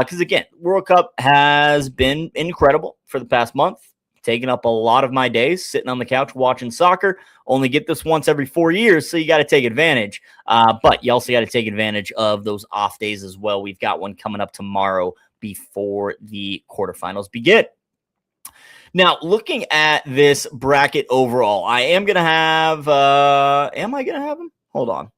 Because, again, World Cup has been incredible for the past month, taking up a lot of my days sitting on the couch watching soccer. Only get this once every 4 years, so you got to take advantage. But you also got to take advantage of those off days as well. We've got one coming up tomorrow before the quarterfinals begin. Now, looking at this bracket overall, I am going to have am I going to have them? Hold on.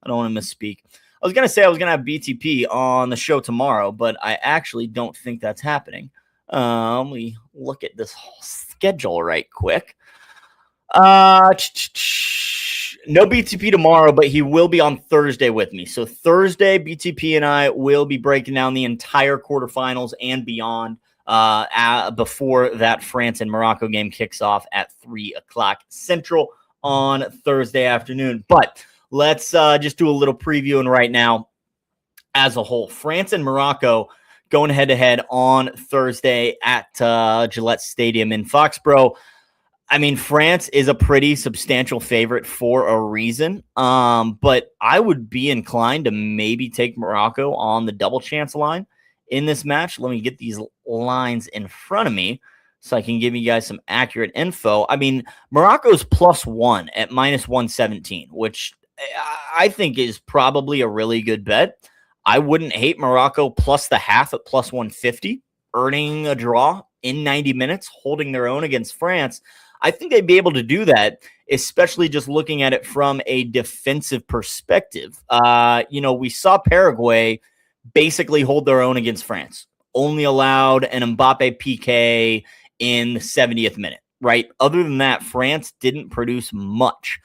I don't want to misspeak. I was going to say I was going to have BTP on the show tomorrow, but I actually don't think that's happening. Let me look at this schedule right quick. No BTP tomorrow, but he will be on Thursday with me. So Thursday, BTP and I will be breaking down the entire quarterfinals and beyond before that France and Morocco game kicks off at 3 o'clock Central on Thursday afternoon. But let's just do a little previewing right now as a whole. France and Morocco going head-to-head on Thursday at Gillette Stadium in Foxborough. I mean, France is a pretty substantial favorite for a reason, but I would be inclined to maybe take Morocco on the double chance line in this match. Let me get these lines in front of me so I can give you guys some accurate info. I mean, Morocco's +1 at -117, which I think is probably a really good bet. I wouldn't hate Morocco plus the half at +150, earning a draw in 90 minutes, holding their own against France. I think they'd be able to do that, especially just looking at it from a defensive perspective. We saw Paraguay basically hold their own against France. Only allowed an Mbappe PK in the 70th minute, right? Other than that, France didn't produce much.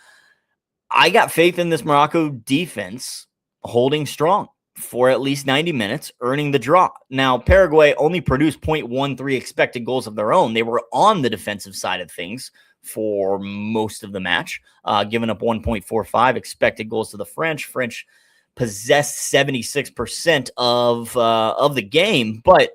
I got faith in this Morocco defense holding strong for at least 90 minutes, earning the draw. Now, Paraguay only produced 0.13 expected goals of their own. They were on the defensive side of things for most of the match, giving up 1.45 expected goals to the French. French possessed 76% of the game. But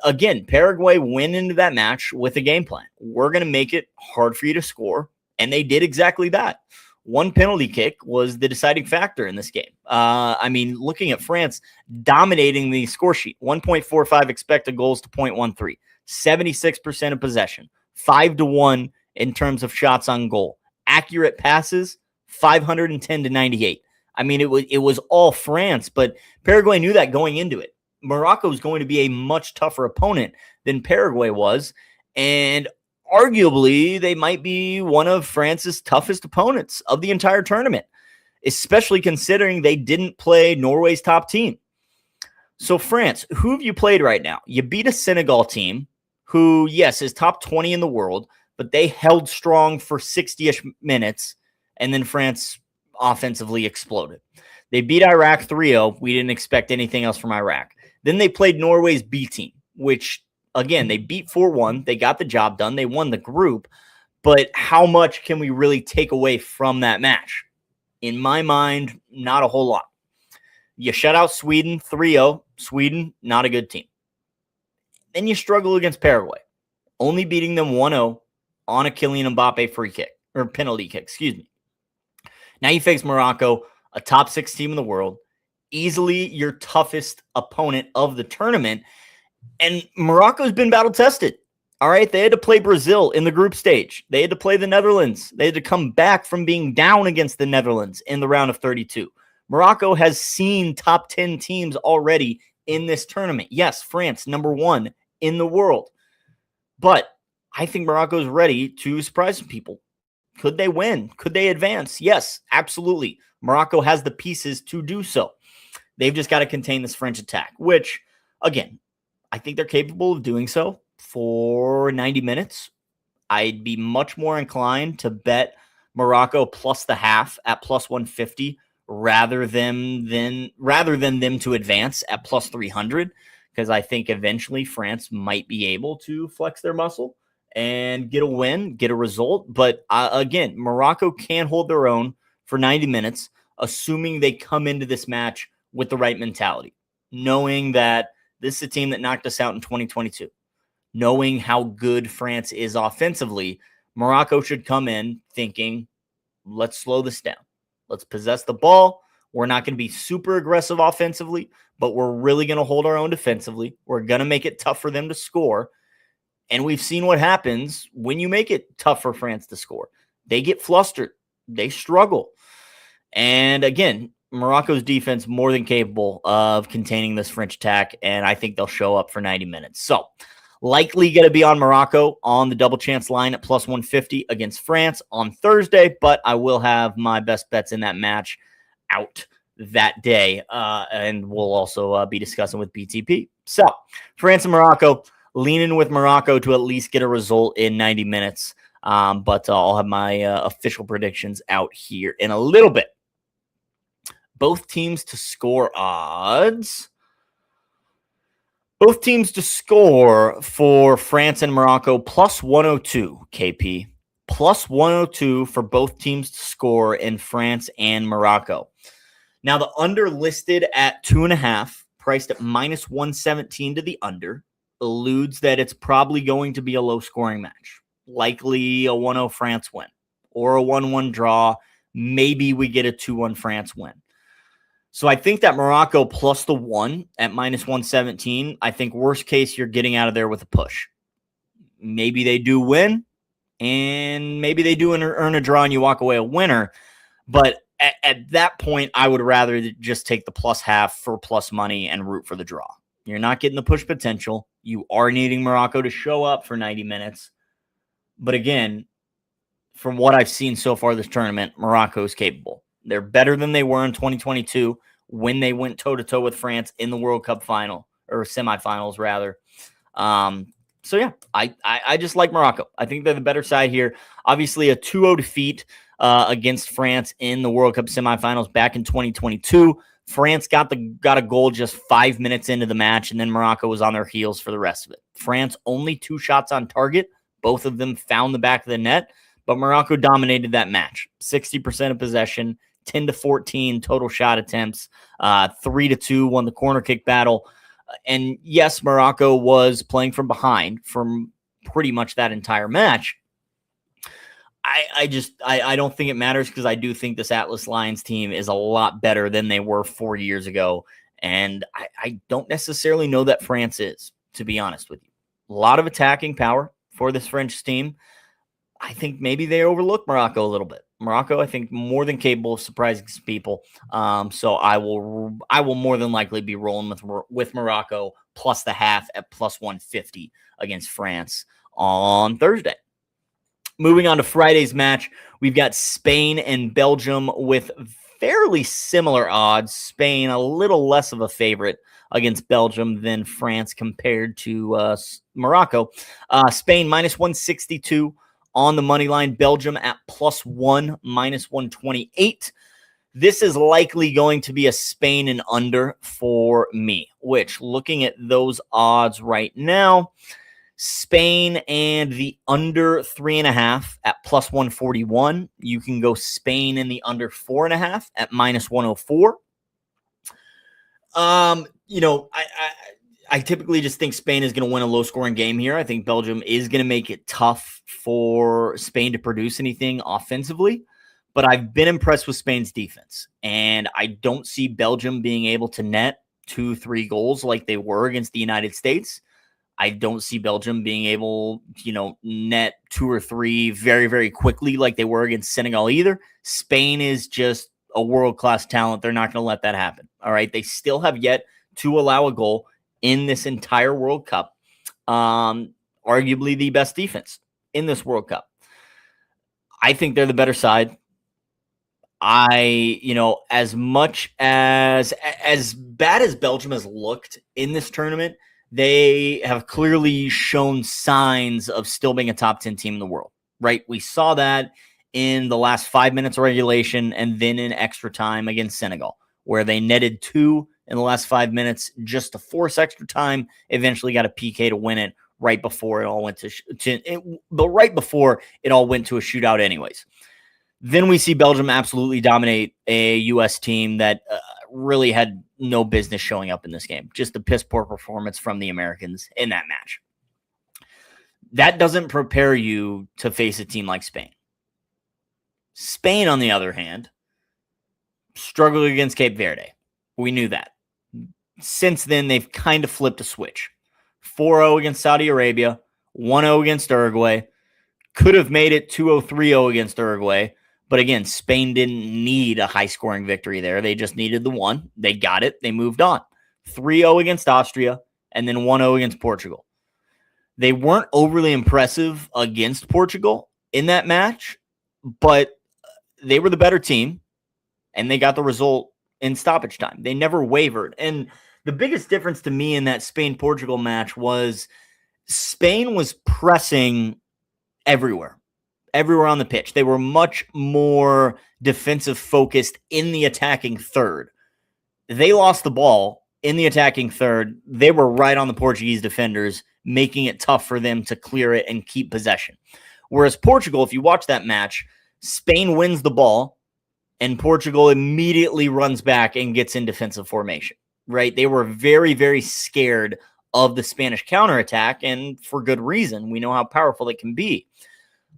again, Paraguay went into that match with a game plan. We're going to make it hard for you to score. And they did exactly that. One penalty kick was the deciding factor in this game. Looking at France dominating the score sheet, 1.45 expected goals to 0.13, 76% of possession, 5-1 in terms of shots on goal, accurate passes, 510 to 98. I mean, it was all France, but Paraguay knew that going into it. Morocco is going to be a much tougher opponent than Paraguay was, and arguably, they might be one of France's toughest opponents of the entire tournament, especially considering they didn't play Norway's top team. So France, who have you played right now? You beat a Senegal team who, yes, is top 20 in the world, but they held strong for 60-ish minutes, and then France offensively exploded. They beat Iraq 3-0. We didn't expect anything else from Iraq. Then they played Norway's B team, which, again, they beat 4-1. They got the job done. They won the group. But how much can we really take away from that match? In my mind, not a whole lot. You shut out Sweden 3-0. Sweden, not a good team. Then you struggle against Paraguay, only beating them 1-0 on a Kylian Mbappe free kick, or penalty kick, excuse me. Now you face Morocco, a top 6 team in the world, easily your toughest opponent of the tournament. And Morocco's been battle tested. All right. They had to play Brazil in the group stage. They had to play the Netherlands. They had to come back from being down against the Netherlands in the round of 32. Morocco has seen top 10 teams already in this tournament. Yes, France, number 1 in the world. But I think Morocco's ready to surprise some people. Could they win? Could they advance? Yes, absolutely. Morocco has the pieces to do so. They've just got to contain this French attack, which, again, I think they're capable of doing so for 90 minutes. I'd be much more inclined to bet Morocco plus the half at plus 150 rather than them to advance at plus 300, because I think eventually France might be able to flex their muscle and get a win, get a result. But again, Morocco can hold their own for 90 minutes, assuming they come into this match with the right mentality, knowing that this is a team that knocked us out in 2022, knowing how good France is offensively. Morocco should come in thinking, let's slow this down. Let's possess the ball. We're not going to be super aggressive offensively, but we're really going to hold our own defensively. We're going to make it tough for them to score. And we've seen what happens when you make it tough for France to score. They get flustered. They struggle. And again, Morocco's defense more than capable of containing this French attack, and I think they'll show up for 90 minutes. So likely going to be on Morocco on the double chance line at plus 150 against France on Thursday, but I will have my best bets in that match out that day, and we'll also be discussing with BTP. So France and Morocco, leaning with Morocco to at least get a result in 90 minutes, but I'll have my official predictions out here in a little bit. Both teams to score odds. Both teams to score for France and Morocco, plus 102, KP. Plus 102 for both teams to score in France and Morocco. Now, the under listed at 2.5, priced at minus 117 to the under, alludes that it's probably going to be a low-scoring match. Likely a 1-0 France win or a 1-1 draw. Maybe we get a 2-1 France win. So I think that Morocco plus the 1 at minus 117, I think worst case, you're getting out of there with a push. Maybe they do win, and maybe they do earn a draw and you walk away a winner. But at that point, I would rather just take the plus half for plus money and root for the draw. You're not getting the push potential. You are needing Morocco to show up for 90 minutes. But again, from what I've seen so far this tournament, Morocco is capable. They're better than they were in 2022 when they went toe-to-toe with France in the World Cup final, or semifinals, rather. So, yeah, I just like Morocco. I think they're the better side here. Obviously, a 2-0 defeat against France in the World Cup semifinals back in 2022. France got a goal just 5 minutes into the match, and then Morocco was on their heels for the rest of it. France only 2 shots on target. Both of them found the back of the net, but Morocco dominated that match. 60% of possession, 10-14 total shot attempts, 3-2 won the corner kick battle. And yes, Morocco was playing from behind for pretty much that entire match. I don't think it matters, because I do think this Atlas Lions team is a lot better than they were 4 years ago. And I don't necessarily know that France is, to be honest with you. A lot of attacking power for this French team. I think maybe they overlook Morocco a little bit. Morocco, I think, more than capable of surprising some people. So I will more than likely be rolling with Morocco plus the half at plus 150 against France on Thursday. Moving on to Friday's match, we've got Spain and Belgium with fairly similar odds. Spain a little less of a favorite against Belgium than France compared to Morocco. Spain minus 162 on the money line. Belgium at +1, minus 128. This is likely going to be a Spain and under for me, which, looking at those odds right now, Spain and the under 3.5 at +141. You can go Spain and the under 4.5 at -104. I typically just think Spain is going to win a low-scoring game here. I think Belgium is going to make it tough for Spain to produce anything offensively, but I've been impressed with Spain's defense, and I don't see Belgium being able to net 2-3 goals like they were against the United States. I don't see Belgium being able, net 2 or 3 very, very quickly like they were against Senegal either. Spain is just a world-class talent. They're not going to let that happen. All right. They still have yet to allow a goal in this entire World Cup. Arguably the best defense in this World Cup. I think they're the better side. As much as bad as Belgium has looked in this tournament, they have clearly shown signs of still being a top 10 team in the world, right? We saw that in the last 5 minutes of regulation and then in extra time against Senegal, where they netted 2 in the last 5 minutes just to force extra time, eventually got a PK to win it right before it all went to a shootout anyways. Then we see Belgium absolutely dominate a U.S. team that really had no business showing up in this game. Just a piss-poor performance from the Americans in that match. That doesn't prepare you to face a team like Spain. Spain, on the other hand, struggled against Cape Verde. We knew that. Since then, they've kind of flipped a switch. 4-0 against Saudi Arabia, 1-0 against Uruguay. Could have made it 2-0, 3-0 against Uruguay. But again, Spain didn't need a high-scoring victory there. They just needed the one. They got it. They moved on. 3-0 against Austria, and then 1-0 against Portugal. They weren't overly impressive against Portugal in that match, but they were the better team, and they got the result in stoppage time. They never wavered. And the biggest difference to me in that Spain-Portugal match was Spain was pressing everywhere on the pitch. They were much more defensive focused in the attacking third. They lost the ball in the attacking third. They were right on the Portuguese defenders, making it tough for them to clear it and keep possession. Whereas Portugal, if you watch that match, Spain wins the ball and Portugal immediately runs back and gets in defensive formation, right? They were very, very scared of the Spanish counterattack, and for good reason. We know how powerful it can be.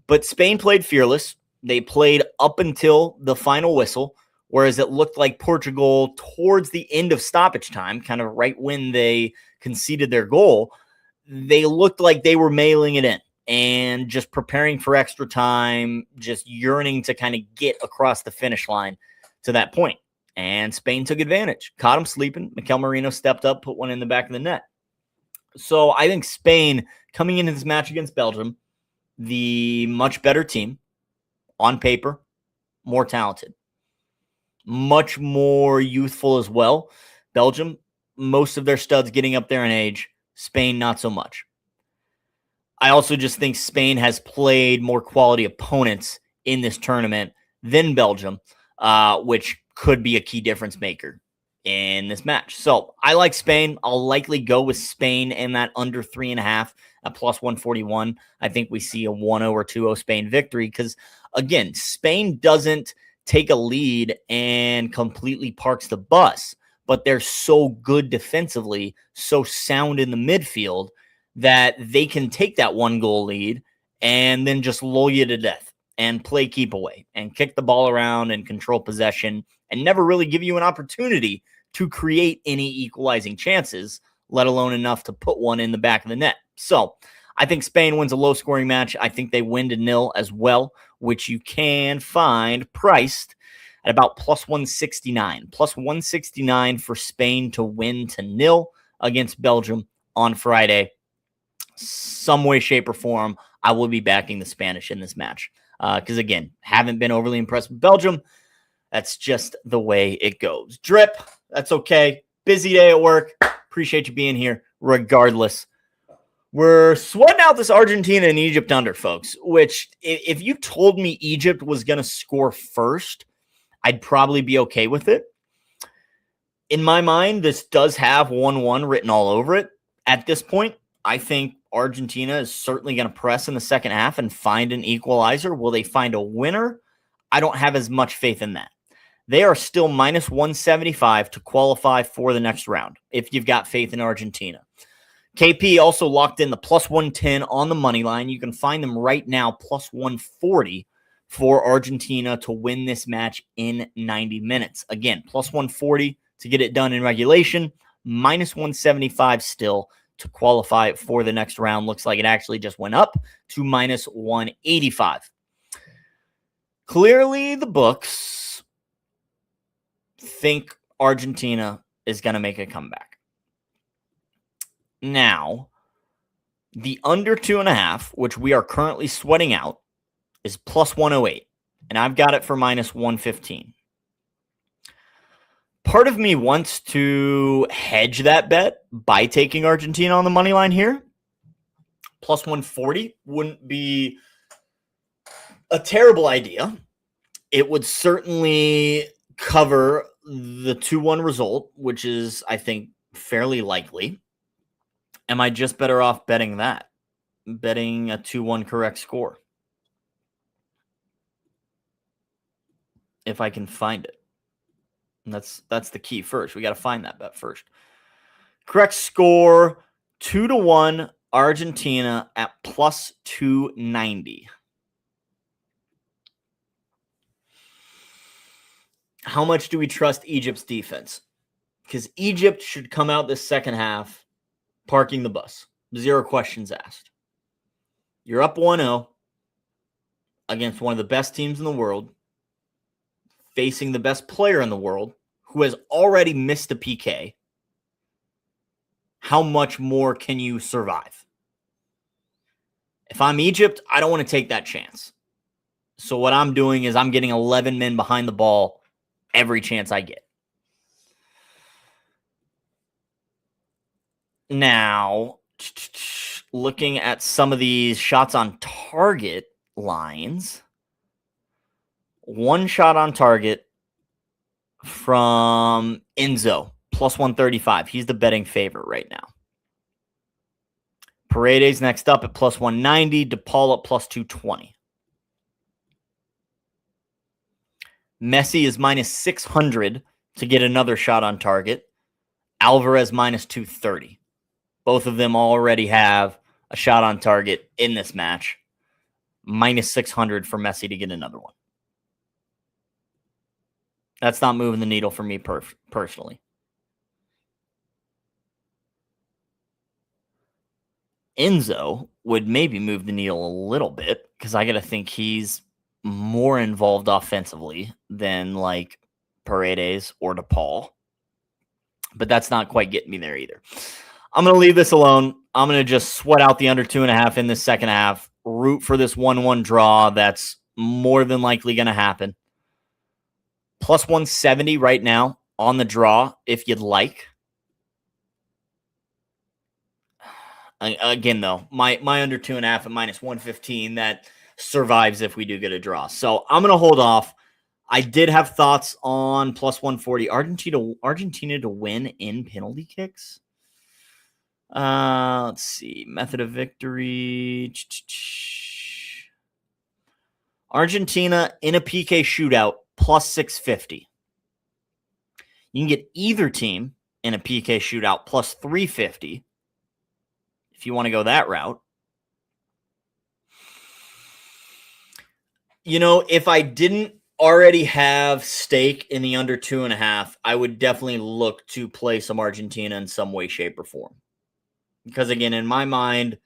But Spain played fearless. They played up until the final whistle, whereas it looked like Portugal towards the end of stoppage time, kind of right when they conceded their goal, they looked like they were mailing it in and just preparing for extra time, just yearning to kind of get across the finish line to that point. And Spain took advantage, caught them sleeping. Mikel Merino stepped up, put one in the back of the net. So I think Spain, coming into this match against Belgium, the much better team on paper, more talented, much more youthful as well. Belgium, most of their studs getting up there in age. Spain, not so much. I also just think Spain has played more quality opponents in this tournament than Belgium, which could be a key difference maker in this match. So I like Spain. I'll likely go with Spain in that under 3.5 at +141. I think we see a 1-0 or 2-0 Spain victory because, again, Spain doesn't take a lead and completely parks the bus, but they're so good defensively, so sound in the midfield that they can take that 1-goal lead and then just lull you to death and play keep away and kick the ball around and control possession and never really give you an opportunity to create any equalizing chances, let alone enough to put one in the back of the net. So I think Spain wins a low-scoring match. I think they win to 0 as well, which you can find priced at about +169. +169 for Spain to win to 0 against Belgium on Friday. Some way, shape, or form, I will be backing the Spanish in this match. Because, again, haven't been overly impressed with Belgium. That's just the way it goes. Drip, that's okay. Busy day at work. Appreciate you being here regardless. We're sweating out this Argentina and Egypt under, folks, which if you told me Egypt was going to score first, I'd probably be okay with it. In my mind, this does have 1-1 written all over it. At this point, I think Argentina is certainly going to press in the second half and find an equalizer. Will they find a winner? I don't have as much faith in that. They are still minus 175 to qualify for the next round if you've got faith in Argentina. KP also locked in the plus 110 on the money line. You can find them right now plus 140 for Argentina to win this match in 90 minutes. Again, plus 140 to get it done in regulation, minus 175 still to qualify for the next round. Looks like it actually just went up to minus 185. Clearly, the books think Argentina is going to make a comeback. Now, the under 2.5, which we are currently sweating out, is plus 108, and I've got it for minus 115. Part of me wants to hedge that bet by taking Argentina on the money line here. Plus 140 wouldn't be a terrible idea. It would certainly cover the 2-1 result, which is, I think, fairly likely. Am I just better off betting that? Betting a 2-1 correct score? If I can find it. And that's the key first. We got to find that bet first. Correct score, 2-1 Argentina at plus 290. How much do we trust Egypt's defense? Because Egypt should come out this second half parking the bus. 0 questions asked. You're up 1-0 against one of the best teams in the world, facing the best player in the world who has already missed a PK. How much more can you survive? If I'm Egypt, I don't want to take that chance. So what I'm doing is I'm getting 11 men behind the ball every chance I get. Now, looking at some of these shots on target lines, one shot on target from Enzo, plus 135. He's the betting favorite right now. Paredes next up at plus 190. DePaul at plus 220. Messi is minus 600 to get another shot on target. Alvarez minus 230. Both of them already have a shot on target in this match. Minus 600 for Messi to get another one. That's not moving the needle for me personally. Enzo would maybe move the needle a little bit because I got to think he's more involved offensively than like Paredes or DePaul. But that's not quite getting me there either. I'm going to leave this alone. I'm going to just sweat out the under 2.5 in this second half. Root for this 1-1 draw that's more than likely going to happen. Plus 170 right now on the draw if you'd like. Again, though, my under 2.5 at minus 115, that survives if we do get a draw. So I'm going to hold off. I did have thoughts on plus 140. Argentina to win in penalty kicks. Let's see. Method of victory. Argentina in a PK shootout plus 650. You can get either team in a PK shootout plus 350 if you want to go that route. You know, if I didn't already have stake in the under 2.5, I would definitely look to play some Argentina in some way, shape, or form. Because again, in my mind,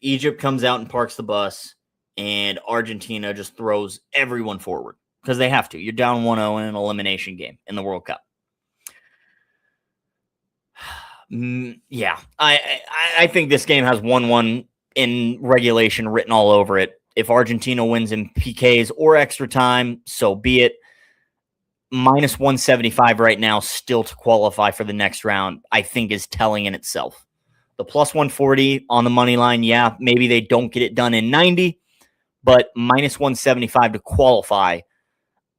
Egypt comes out and parks the bus, and Argentina just throws everyone forward because they have to. You're down 1-0 in an elimination game in the World Cup. Yeah, I think this game has 1-1 in regulation written all over it. If Argentina wins in PKs or extra time, so be it. minus 175 right now still to qualify for the next round, I think is telling in itself. The plus 140 on the money line, yeah, maybe they don't get it done in 90, but minus 175 to qualify,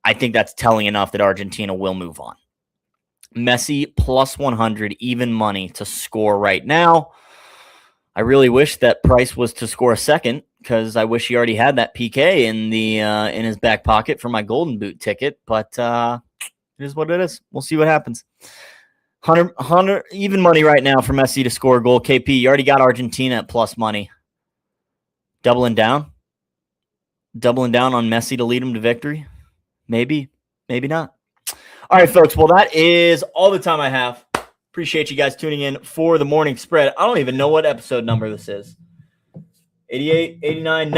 I think that's telling enough that Argentina will move on. Messi plus 100, even money to score right now. I really wish that Price was to score a second, because I wish he already had that PK in his back pocket for my Golden Boot ticket. But it is what it is. We'll see what happens. 100 even money right now for Messi to score a goal. KP, you already got Argentina at plus money. Doubling down on Messi to lead him to victory. Maybe not. All right, folks. Well, that is all the time I have. Appreciate you guys tuning in for the morning spread. I don't even know what episode number this is. 88, 89,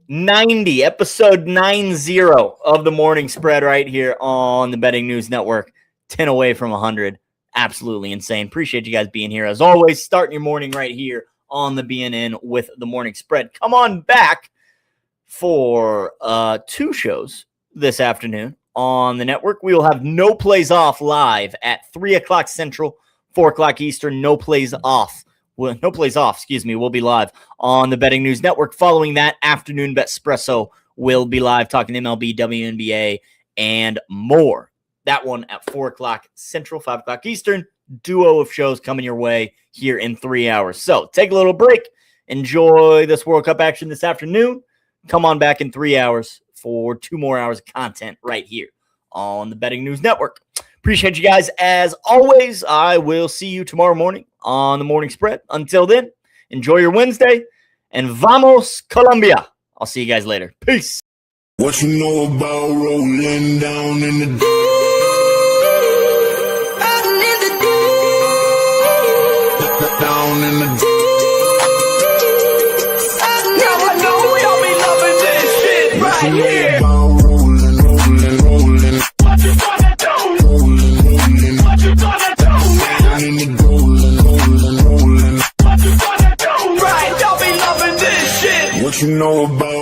90, episode 90 of the morning spread right here on the Betting News Network. 10 away from 100. Absolutely insane. Appreciate you guys being here. As always, starting your morning right here on the BNN with the morning spread. Come on back for 2 shows this afternoon on the network. We will have No Plays Off live at 3 o'clock Central, 4 o'clock Eastern. No Plays Off. No Plays Off, excuse me, will be live on the Betting News Network. Following that, Afternoon Betspresso will be live talking MLB, WNBA, and more. That one at 4 o'clock Central, 5 o'clock Eastern. Duo of shows coming your way here in 3 hours. So take a little break. Enjoy this World Cup action this afternoon. Come on back in 3 hours for 2 more hours of content right here on the Betting News Network. Appreciate you guys as always. I will see you tomorrow morning on the morning spread. Until then, enjoy your Wednesday and vamos Colombia. I'll see you guys later. Peace. What you know about rolling down in the deep? Down in the deep. Now I know y'all be loving this shit right here. Rolling. What you gonna do? Rolling. What you gonna do? Down in the rolling. What you gonna do? Right, y'all be loving this shit. What you know about